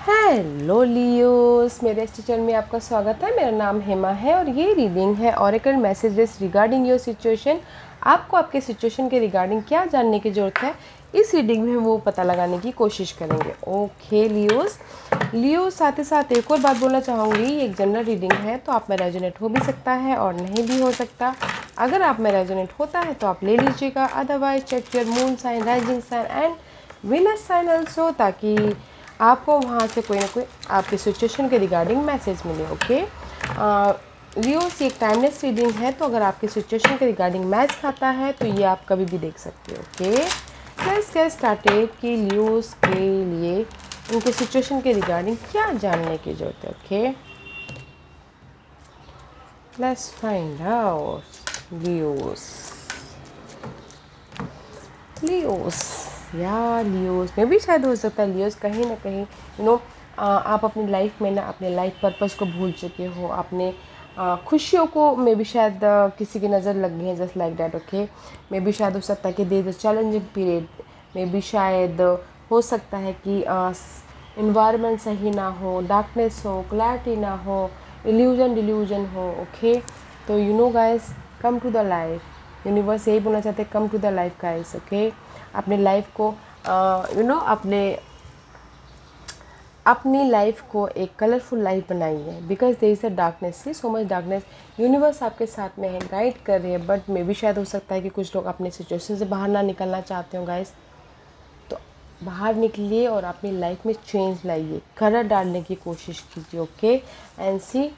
Hello Leos, मेरे इस channel में आपका स्वागत है। मेरा नाम हेमा है और ये रीडिंग है oracle messages regarding your situation. आपको आपके सिचुएशन के रिगार्डिंग क्या जानने की ज़रूरत है, इस रीडिंग में वो पता लगाने की कोशिश करेंगे। ओके लियोस, साथ ही साथ एक और बात बोलना चाहूँगी, ये एक जनरल रीडिंग है तो आप में रेजोनेट हो भी सकता है और नहीं भी हो सकता। अगर आप में रेजोनेट होता है तो आप ले लीजिएगा, otherwise check your moon sign, rising sign and Venus sign also, ताकि आपको वहाँ से कोई ना कोई आपकी सिचुएशन के रिगार्डिंग मैसेज मिले। ओके लियोस, ये एक टाइमलेस रीडिंग है, तो अगर आपकी सिचुएशन के रिगार्डिंग मैच खाता है तो ये आप कभी भी देख सकते हो। ओके लेट्स गेट स्टार्टेड कि लियोस के लिए उनके सिचुएशन के रिगार्डिंग क्या जानने की ज़रूरत है। Okay let's find out Leos या लियोस में भी शायद हो सकता है लियोस कहीं ना कहीं आप अपनी लाइफ में ना अपने लाइफ पर्पस को भूल चुके हो, अपने खुशियों को में भी शायद किसी की नज़र लग गई है, जस्ट लाइक डैट। ओके मे भी शायद हो सकता है कि दे द चैलेंजिंग पीरियड में भी शायद हो सकता है कि इन्वायरमेंट सही ना हो, डार्कनेस हो, क्लैरिटी ना हो, डिल्यूजन हो। ओके तो guys, come to the life. Universe यही बोलना चाहते हैं, come to the life guys. Okay अपने लाइफ को अपनी लाइफ को एक कलरफुल लाइफ बनाइए, because there is a darkness, see so much darkness. Universe आपके साथ में है, गाइड कर रही है, बट मे भी शायद हो सकता है कि कुछ लोग अपने सिचुएशन से बाहर ना निकलना चाहते हो गाइस। तो बाहर निकलिए और अपनी लाइफ में चेंज लाइए, कलर डालने की कोशिश कीजिए। Okay and see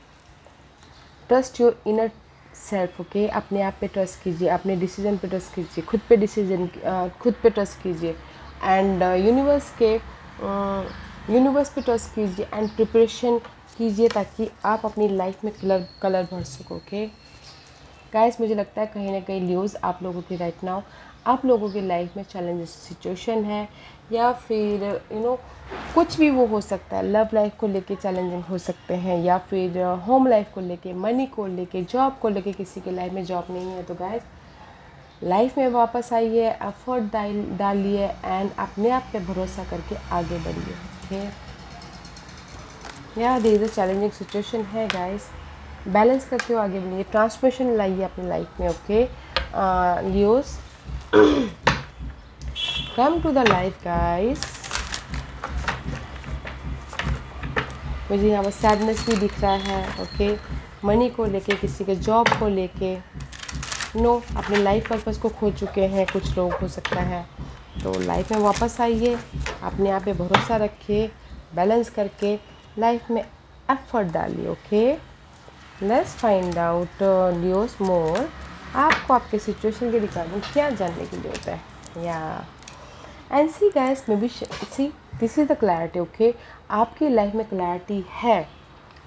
trust your inner self. Okay अपने आप पे ट्रस्ट कीजिए, अपने डिसीजन पे ट्रस्ट कीजिए, खुद पे ट्रस्ट कीजिए एंड यूनिवर्स पे ट्रस्ट कीजिए एंड प्रिपरेशन कीजिए, ताकि आप अपनी लाइफ में कलर भर सको। ओके गाइस, मुझे लगता है कहीं ना कहीं लियोस आप लोगों की राइट नाउ आप लोगों की लाइफ में चैलेंजेस सिचुएशन है, या फिर कुछ भी वो हो सकता है। लव लाइफ को लेके चैलेंजिंग हो सकते हैं, या फिर होम लाइफ को लेके, मनी को लेके, जॉब को लेके। किसी के लाइफ में जॉब नहीं है तो गाइस लाइफ में वापस आइए, एफर्ट डालिए एंड अपने आप पे भरोसा करके आगे बढ़िए। Okay yeah there is a challenging situation है गाइस, बैलेंस करते हो आगे बढ़िए, ट्रांसफॉर्मेशन लाइए अपनी लाइफ में। Okay Leos, come to the life guys. मुझे यहाँ पर सैडनेस भी दिख रहा है। ओके मनी को लेके, किसी के जॉब को लेके, अपने लाइफ पर्पस को खो चुके हैं कुछ लोग, हो सकता है। तो लाइफ में वापस आइए, अपने आप पे भरोसा रखिए, बैलेंस करके लाइफ में एफर्ट डालिए। Okay let's find out Leos more, आपको आपके सिचुएशन के रिगार्डिंग क्या जानने की जरूरत है। Yeah and see guys, maybe see this is the clarity. Okay आपकी लाइफ में क्लैरिटी है,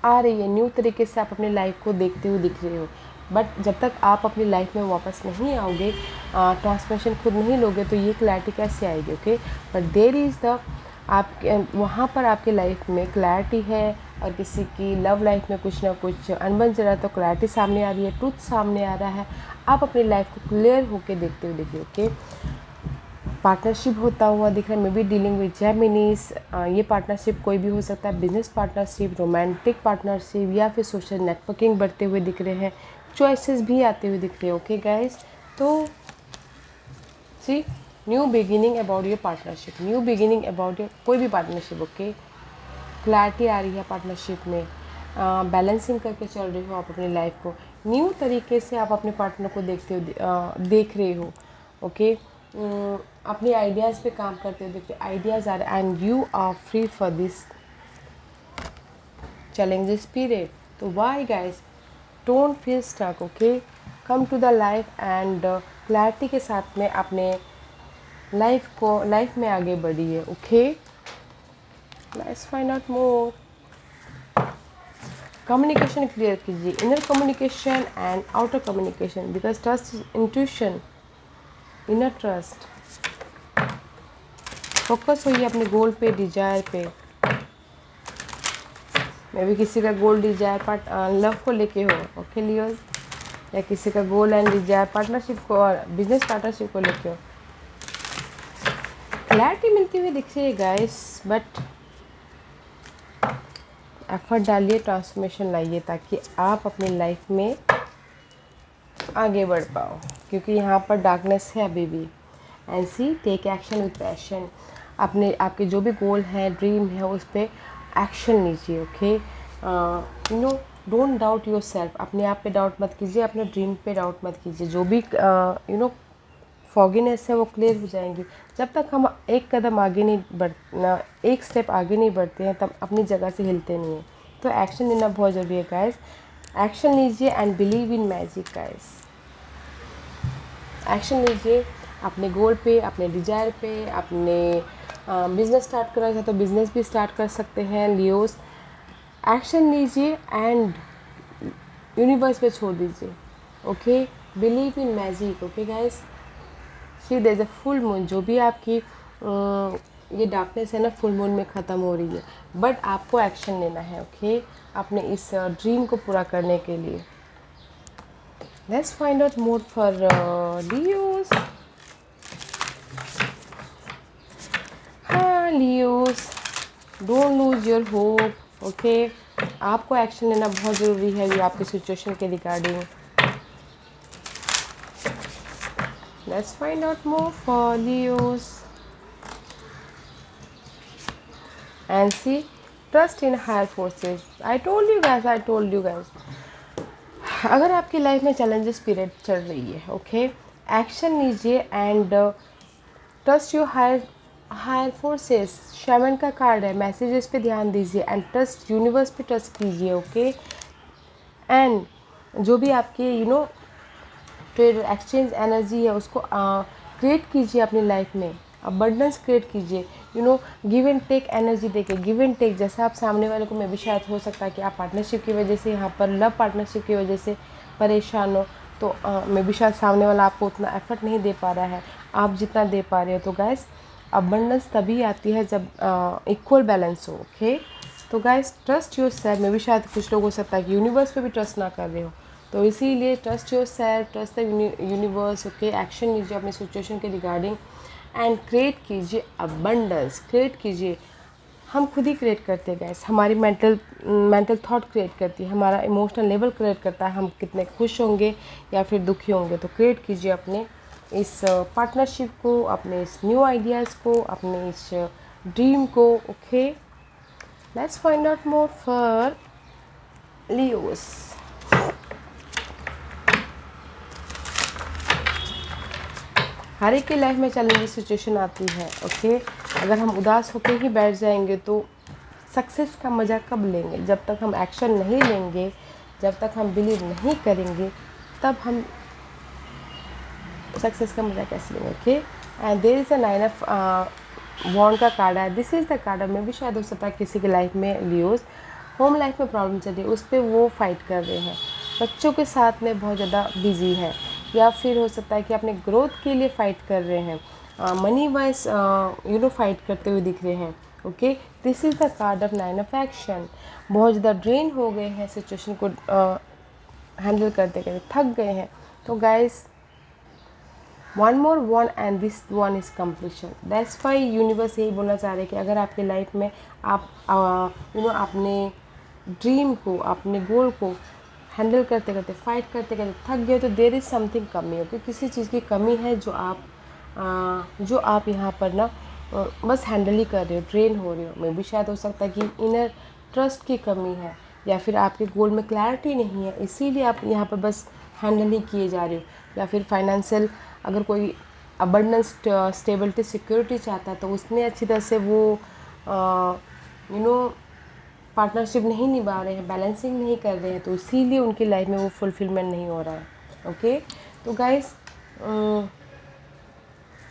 आ रही है, न्यू तरीके से आप अपनी लाइफ को देखते हुए दिख रहे हो। बट जब तक आप अपनी लाइफ में वापस नहीं आओगे, ट्रांसफॉर्मेशन खुद नहीं लोगे, तो ये क्लैरिटी कैसे आएगी। Okay but there is the आप वहाँ पर आपके लाइफ में क्लैरिटी है, और किसी की लव लाइफ में कुछ ना कुछ अनबन चल रहा है तो क्लैरिटी सामने आ रही है, ट्रूथ सामने आ रहा है। आप अपनी लाइफ को क्लियर होके देखते हुए देखिए। ओके पार्टनरशिप होता हुआ दिख रहा है, मे बी डीलिंग विद जेमिनीज। ये पार्टनरशिप कोई भी हो सकता है, बिजनेस पार्टनरशिप, रोमांटिक पार्टनरशिप, या फिर सोशल नेटवर्किंग बढ़ते हुए दिख रहे हैं, चॉइसेस भी आते हुए दिख रहे हैं। ओके गाइस, तो see new beginning about your partnership, new beginning about your कोई भी पार्टनरशिप। ओके क्लैरिटी आ रही है पार्टनरशिप में, बैलेंसिंग करके चल रहे हो आप अपनी लाइफ को, न्यू तरीके से आप अपने पार्टनर को देख रहे हो। ओके अपने आइडियाज़ पे काम करते हो, देखते आइडियाज़ आ रहे and you are free for this challenges period. तो why guys, don't feel stuck. Okay come to the life and clarity के साथ में अपने लाइफ में आगे बढ़िए। Okay let's find out more. Communication clear कीजिए, inner communication and outer communication, because trust, intuition, inner trust. Focus होइए अपने गोल पे, डिजायर पे। मे भी किसी का गोल डिजायर लव को लेके हो। ओके लियोस, या किसी का गोल एंड डिजायर पार्टनरशिप को और बिजनेस पार्टनरशिप को लेके हो। क्लैरिटी मिलती हुई दिख रही है गाइस, बट एफर्ट डालिए, ट्रांसफॉर्मेशन लाइए, ताकि आप अपनी लाइफ में आगे बढ़ पाओ, क्योंकि यहाँ पर डार्कनेस है अभी भी। And see, take action with passion. अपने आपके जो भी गोल है, ड्रीम है, उस पर एक्शन लीजिए। Okay, you know, don't doubt your self. अपने आप पे डाउट मत कीजिए, अपने ड्रीम पे डाउट मत कीजिए। जो भी यू नो फॉगीनेस है वो क्लियर हो जाएंगी। जब तक हम एक कदम आगे नहीं बढ़ना, एक स्टेप आगे नहीं बढ़ते हैं, तब अपनी जगह से हिलते नहीं हैं। तो एक्शन लेना बहुत ज़रूरी है गाइस। एक्शन लीजिए and believe in magic guys. Action लीजिए अपने गोल पे, अपने डिज़ायर पे। अपने बिज़नेस स्टार्ट करना चाहते तो बिज़नेस भी स्टार्ट कर सकते हैं लियोस। एक्शन लीजिए एंड यूनिवर्स पे छोड़ दीजिए। Okay, believe in magic. Okay guys, see there is a full moon. जो भी आपकी ये डार्कनेस है ना, फुल मून में ख़त्म हो रही है, बट आपको एक्शन लेना है। ओके, अपने इस ड्रीम को पूरा करने के लिए। Let's find out more for Leos. हाँ Leos, don't lose your hope. Okay, आपको एक्शन लेना बहुत ज़रूरी है ये आपकी सिचुएशन के regarding. Let's find out more for Leos. And see, trust in higher forces. I told you guys. अगर आपकी लाइफ में चैलेंजेस पीरियड चल रही है, ओके, एक्शन लीजिए and trust your higher forces. Shaman का कार्ड है, मैसेजेस पे ध्यान दीजिए एंड ट्रस्ट यूनिवर्स पे ट्रस्ट कीजिए। ओके, एंड जो भी आपके ट्रेड एक्सचेंज एनर्जी है उसको क्रिएट कीजिए अपनी लाइफ में। अबंडेंस क्रिएट कीजिए, गिव एंड टेक एनर्जी देके, गिव एंड टेक। जैसे आप सामने वाले को, मैं भी शायद हो सकता है कि आप पार्टनरशिप की वजह से, यहाँ पर लव पार्टनरशिप की वजह से परेशान हो, तो मैं भी शायद सामने वाला आपको उतना एफर्ट नहीं दे पा रहा है आप जितना दे पा रहे हो। तो गैस, अबंडेंस तभी आती है जब इक्वल बैलेंस हो। ओके, तो गैस, ट्रस्ट योर सेल्फ। मैं भी शायद कुछ लोग हो सकता है कि यूनिवर्स पे भी ट्रस्ट ना कर रहे हो, तो इसीलिए trust your self, trust the universe. Okay, action लीजिए अपनी सिचुएशन के रिगार्डिंग एंड क्रिएट कीजिए अबंडेंस। क्रिएट कीजिए, हम खुद ही क्रिएट करते हैं गैस। हमारी मेंटल थॉट क्रिएट करती है, हमारा इमोशनल लेवल क्रिएट करता है, हम कितने खुश होंगे या फिर दुखी होंगे। तो क्रिएट कीजिए अपने इस पार्टनरशिप को, अपने इस न्यू आइडियाज़ को, अपने इस ड्रीम को। Okay, let's find out more for Leos. हर एक की लाइफ में चैलेंजिंग सिचुएशन आती है। ओके, अगर हम उदास होकर ही बैठ जाएंगे तो सक्सेस का मज़ा कब लेंगे? जब तक हम एक्शन नहीं लेंगे, जब तक हम बिलीव नहीं करेंगे, तब हम सक्सेस का मज़ा कैसे लेंगे? Okay, and there is a 9 of wands का कार्ड है। दिस इज़ द कार्ड में भी शायद हो सकता है किसी की लाइफ में लियोस होम लाइफ में प्रॉब्लम चल रही है, उस पर वो फाइट कर रहे हैं, बच्चों के साथ में बहुत ज़्यादा बिजी है, या फिर हो सकता है कि अपने ग्रोथ के लिए फ़ाइट कर रहे हैं, मनी वाइज फाइट करते हुए दिख रहे हैं। Okay, this is the card of 9 of action. बहुत ज़्यादा ड्रेन हो गए हैं, सिचुएशन को हैंडल करते करते थक गए हैं। तो guys, one more one and this one is completion. That's why universe यही बोलना चाह रहे हैं कि अगर आपके लाइफ में आप अपने ड्रीम को, अपने गोल को हैंडल करते करते, फाइट करते करते थक गए, तो देर इज़ समथिंग कमी। ओके, किसी चीज़ की कमी है जो आप यहाँ पर ना बस हैंडल ही कर रहे हो, ट्रेन हो रहे हो। मे भी शायद हो सकता है कि इनर ट्रस्ट की कमी है, या फिर आपके गोल में क्लैरिटी नहीं है, इसीलिए आप यहाँ पर बस हैंडल ही किए जा रहे हो। या फिर फाइनेंशियल, अगर कोई अबंडेंस, स्टेबिलिटी, सिक्योरिटी चाहता है, तो उसमें अच्छी तरह से वो पार्टनरशिप नहीं निभा रहे हैं, बैलेंसिंग नहीं कर रहे हैं, तो इसीलिए उनकी लाइफ में वो फुलफिलमेंट नहीं हो रहा है। ओके, तो गाइस,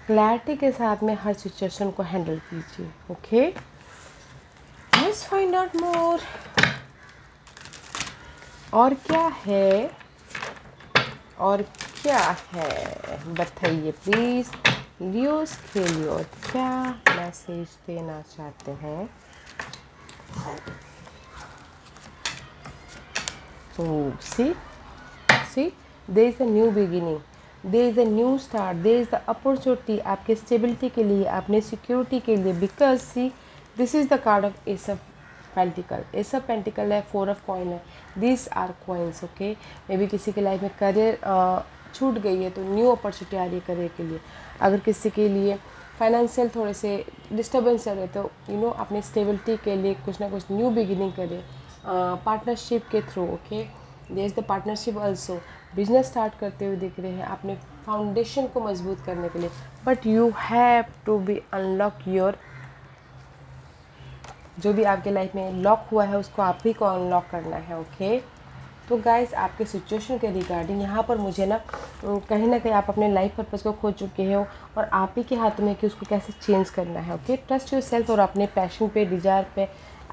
क्लैरिटी के साथ में हर सिचुएशन को हैंडल कीजिए। ओके, लेट्स फाइंड आउट मोर। और क्या है, और क्या है, बताइए प्लीज़ लियोस के लिए क्या मैसेज देना चाहते हैं। So see, there is a new beginning, there is a new start, there is the opportunity आपके स्टेबिलिटी के लिए, अपने सिक्योरिटी के लिए। Because see, this is the card of Ace of pentacle, ace of pentacle है, 4 of coin है, this are coins. Okay, maybe किसी के लाइफ में करियर छूट गई है तो न्यू अपॉर्चुनिटी आ रही है करियर के लिए। अगर किसी के लिए फाइनेंशियल थोड़े से डिस्टर्बेंस चल रहे तो अपनी स्टेबिलिटी के लिए कुछ ना कुछ न्यू बिगिनिंग करें पार्टनरशिप के through. Okay, there is the partnership also, business start करते हुए दिख रहे हैं अपने फाउंडेशन को मजबूत करने के लिए। But you have to be unlock your, जो भी आपके लाइफ में लॉक हुआ है उसको आप ही को अनलॉक करना है। ओके, तो गाइस आपके सिचुएशन के रिगार्डिंग यहाँ पर मुझे ना कहीं आप अपने लाइफ पर्पस को खो चुके हो और आप ही के हाथ में कि उसको कैसे चेंज करना है। ओके, ट्रस्ट योर सेल्फ और अपने पैशन पे, डिजायर पे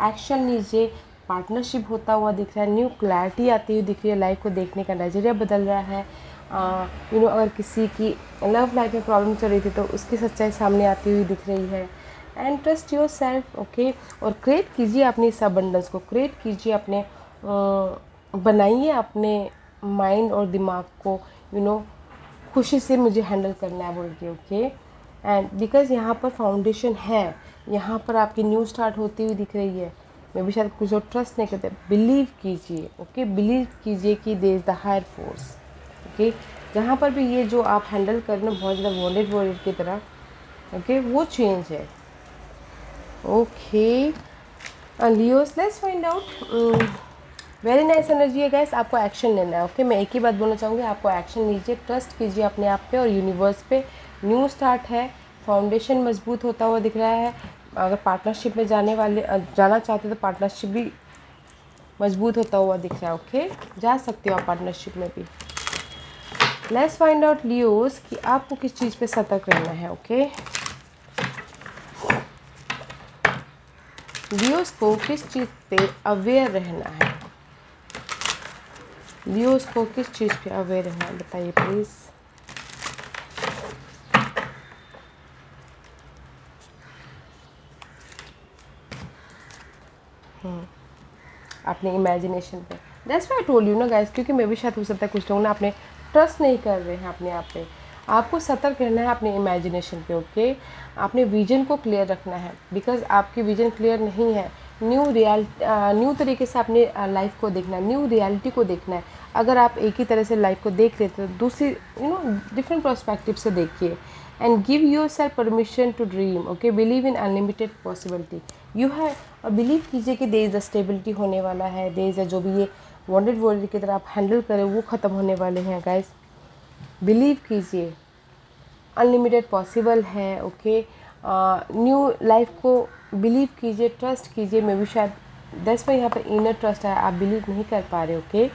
एक्शन लीजिए। पार्टनरशिप होता हुआ दिख रहा है, न्यू क्लैरिटी आती हुई दिख रही है, लाइफ को देखने का नज़रिया बदल रहा है। अगर किसी की लव लाइफ में प्रॉब्लम चल रही थी तो उसकी सच्चाई सामने आती हुई दिख रही है। And trust your self. Okay, और क्रिएट कीजिए अपनी इस अबंडेंस को, क्रिएट कीजिए अपने बनाइए अपने माइंड और दिमाग को खुशी से मुझे हैंडल करना है बोल के। ओके, एंड बिकॉज यहाँ पर फाउंडेशन है, यहाँ पर आपकी न्यू स्टार्ट होती हुई दिख रही है। मैं भी शायद कुछ और ट्रस्ट नहीं करते, बिलीव कीजिए। ओके, बिलीव कीजिए कि there is the higher force. Okay, जहाँ पर भी ये जो आप हैंडल कर रहे हो बहुत ज़्यादा वॉन्डेड वॉन्डेड की तरह, ओके, वो चेंज है। Okay Leos, let's find out. Very nice energy है गाइस, आपको एक्शन लेना है। ओके, मैं एक ही बात बोलना चाहूँगी, आपको एक्शन लीजिए, ट्रस्ट कीजिए अपने आप पे और यूनिवर्स पे। न्यू स्टार्ट है, फाउंडेशन मजबूत होता हुआ दिख रहा है। अगर पार्टनरशिप में जाना चाहते हो तो पार्टनरशिप भी मजबूत होता हुआ दिख रहा है। ओके, जा सकते हो आप पार्टनरशिप में भी। लेट्स फाइंड आउट लियोस कि आपको किस चीज़ पे सतर्क रहना है। ओके, लियोस को किस चीज़ पे अवेयर रहना है, लियोस को किस चीज़ पे अवेयर रहना है, बताइए प्लीज़। अपने इमेजिनेशन पे। That's why I told you ना गाइस, क्योंकि मैं भी शायद हो सकता है कुछ लोग ना अपने ट्रस्ट नहीं कर रहे हैं अपने आप पे। आपको सतर्क रहना है अपने इमेजिनेशन पे। ओके, अपने विजन को क्लियर रखना है, बिकॉज आपकी विजन क्लियर नहीं है। न्यू तरीके से अपने लाइफ को देखना है, न्यू रियलिटी को देखना है। अगर आप एक ही तरह से लाइफ को देख रहे थे तो दूसरी डिफरेंट पर्सपेक्टिव से देखिए। And give yourself permission to dream. Okay, believe in unlimited possibility you है, और बिलीव कीजिए कि देयर इज़ द स्टेबिलिटी होने वाला है, देयर इज़ जो भी ये वॉन्डेड वर्ल्ड की तरह आप हैंडल करें वो ख़त्म होने वाले हैं गाइस। बिलीव कीजिए, अनलिमिटेड पॉसिबल है। ओके, न्यू लाइफ को बिलीव कीजिए, ट्रस्ट कीजिए। मैं भी शायद दैट्स वाई यहाँ पर इनर ट्रस्ट है, आप बिलीव नहीं कर पा रहे। ओके,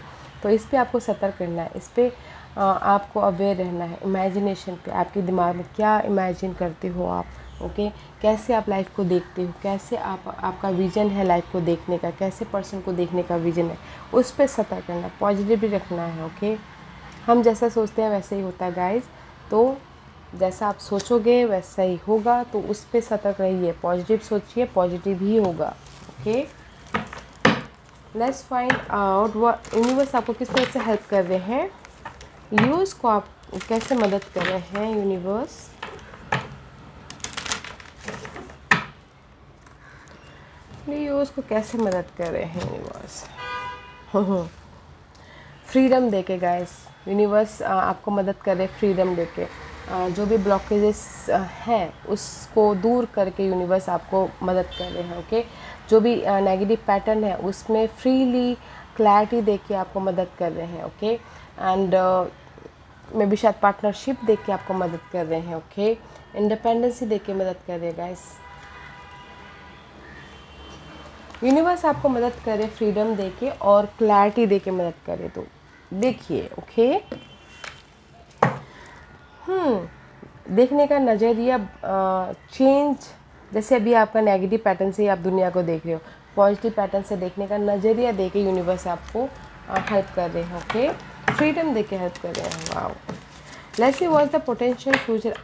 तो इस पे आपको सतर्क रहना है, इस पे आपको अवेयर रहना है। इमेजिनेशन पे, आपके दिमाग में क्या इमेजिन करते हो आप। ओके, कैसे आप लाइफ को देखते हो, कैसे आपका विजन है लाइफ को देखने का, कैसे पर्सन को देखने का विजन है, उस पर सतर्क रहना, पॉजिटिवली रखना है। ओके, हम जैसा सोचते हैं वैसे ही होता है गाइज, तो जैसा आप सोचोगे वैसा ही होगा, तो उस पर सतर्क रहिए, पॉजिटिव सोचिए, पॉजिटिव ही होगा। Okay, let's find out universe आपको किस तरह से हेल्प कर रहे हैं, यूज़ को आप कैसे मदद कर रहे हैं यूनिवर्स। यूज़ को कैसे मदद कर रहे हैं यूनिवर्स। फ्रीडम देके गाइस, यूनिवर्स आपको मदद कर रहे, फ्रीडम देके। जो भी ब्लॉकेजेस हैं उसको दूर करके यूनिवर्स आपको मदद कर रहे हैं। ओके, जो भी नेगेटिव पैटर्न है उसमें फ्रीली क्लैरिटी देके आपको मदद कर रहे हैं। ओके, एंड मे भी शायद पार्टनरशिप देके आपको मदद कर रहे हैं। ओके, इंडिपेंडेंसी देके मदद कर रहे हैं गाइस। यूनिवर्स आपको मदद करे फ्रीडम देके और क्लैरिटी देके मदद करे, तो देखिए। ओके, देखने का नज़रिया चेंज, जैसे अभी आपका नेगेटिव पैटर्न से आप दुनिया को देख रहे हो, पॉजिटिव पैटर्न से देखने का नज़रिया देके यूनिवर्स आपको हेल्प कर रहे हैं। ओके, फ्रीडम देके हेल्प कर रहे हैं। Wow, let's see what's the potential future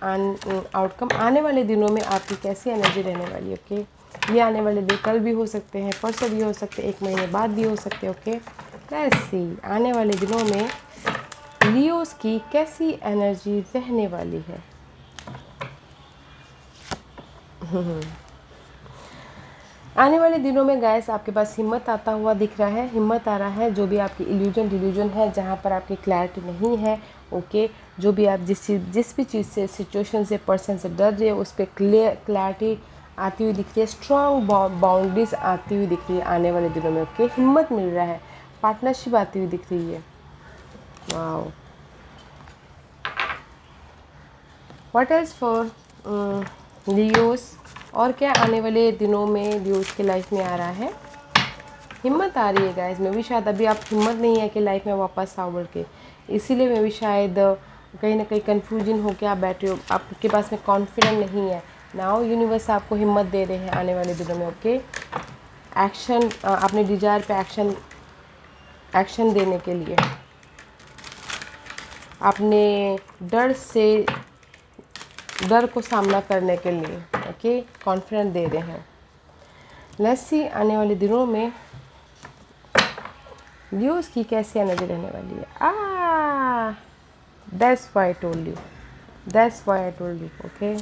outcome, आने वाले दिनों में आपकी कैसी एनर्जी रहने वाली है। ओके, ये आने वाले दिन कल भी हो सकते हैं, परसों भी हो सकते हैं, एक महीने बाद भी हो सकते हैं। ओके, लेट्स सी आने वाले दिनों में लियोस की कैसी एनर्जी रहने वाली है। आने वाले दिनों में गैस आपके पास हिम्मत आता हुआ दिख रहा है, हिम्मत आ रहा है। जो भी आपकी इल्यूजन डिल्यूजन है, जहाँ पर आपकी क्लैरिटी नहीं है, ओके, जो भी आप जिस भी चीज़ से, सिचुएशन से, पर्सन से डर रहे हो, उस पर क्लैरिटी आती हुई दिख रही है, स्ट्रॉन्ग बाउंड्रीज आती हुई दिख रही है आने वाले दिनों में, ओके। हिम्मत मिल रहा है, पार्टनरशिप आती हुई दिख रही है। Wow, what is for Leos, और क्या आने वाले दिनों में लियोस की लाइफ में आ रहा है? हिम्मत आ रही है गाइस। मैं भी शायद अभी आप हिम्मत नहीं है कि लाइफ में वापस आओ बढ़ के, इसीलिए मैं भी शायद कहीं ना कहीं कन्फ्यूजन हो के आप बैठे हो, आपके पास में कॉन्फिडेंट नहीं है। नाउ यूनिवर्स आपको हिम्मत दे रहे हैं आने वाले दिनों में, ओके। एक्शन, अपने डिजायर पे एक्शन देने के लिए, अपने डर को सामना करने के लिए, ओके, कॉन्फिडेंट दे रहे हैं। लेट्स सी आने वाले दिनों में लियोस की कैसी एनर्जी रहने वाली है। That's why I told you, that's why I told you, okay.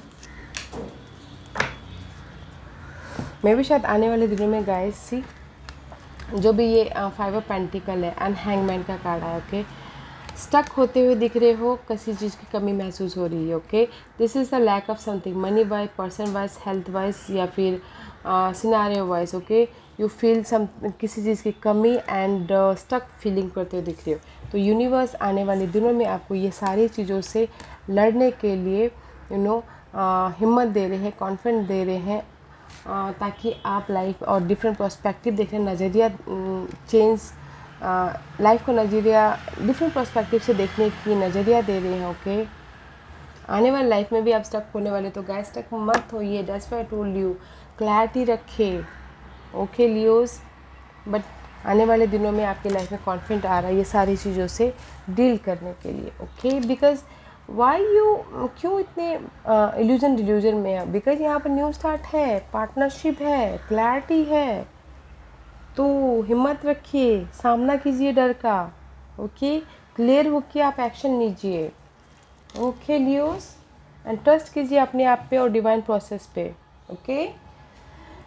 मैं भी शायद आने वाले दिनों में गाइस सी, जो भी ये 5 ऑफ पेंटिकल है एंड हैंगमैन का कार्ड है, ओके। स्टक होते हुए दिख रहे हो, किसी चीज़ की कमी महसूस हो रही है, okay. This is the lack of something, money wise, person wise, health wise, या फिर scenario wise, okay. You feel some, किसी चीज़ की कमी एंड स्टक फीलिंग करते हुए दिख रहे हो। तो यूनिवर्स आने वाले दिनों में आपको ये सारी चीज़ों से लड़ने के लिए हिम्मत दे रहे हैं, कॉन्फिडेंस दे रहे हैं, ताकि आप लाइफ और डिफरेंट पर्सपेक्टिव देखें, नज़रिया चेंज, लाइफ को नज़रिया डिफरेंट पर्सपेक्टिव से देखने की नज़रिया दे रहे हैं, ओके। आने वाली लाइफ में भी आप स्टक होने वाले, तो गैस स्टक मत होइए, that's why I told you, clarity रखें, ओके लियोस। बट आने वाले दिनों में आपकी लाइफ में कॉन्फिडेंट आ रहा है ये सारी चीज़ों से डील करने के लिए, ओके। बिकॉज वाई यू, क्यों इतने इल्यूजन डिल्यूजन में है? बिकॉज यहाँ पर न्यू स्टार्ट है, पार्टनरशिप है, क्लैरिटी है। तो हिम्मत रखिए, सामना कीजिए डर का, ओके। क्लियर होकर आप एक्शन लीजिए, ओके लियोस। एंड ट्रस्ट कीजिए अपने आप पे और डिवाइन प्रोसेस पे, ओके।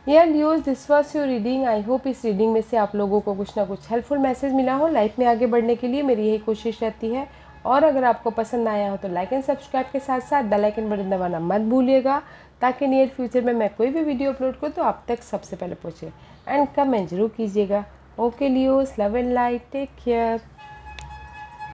यार Leos, this was your reading. I hope इस रीडिंग में से आप लोगों को कुछ ना कुछ हेल्पफुल मैसेज मिला हो। लाइफ में आगे बढ़ने के लिए मेरी यही कोशिश रहती है। और अगर आपको पसंद आया हो तो लाइक एंड सब्सक्राइब के साथ साथ बेल आइकन बटन दबाना मत भूलिएगा, ताकि नियर फ्यूचर में मैं कोई भी वीडियो अपलोड करूँ तो आप तक सबसे पहले पहुँचे। एंड कमेंट जरूर कीजिएगा। Okay Leos, love and light, take care.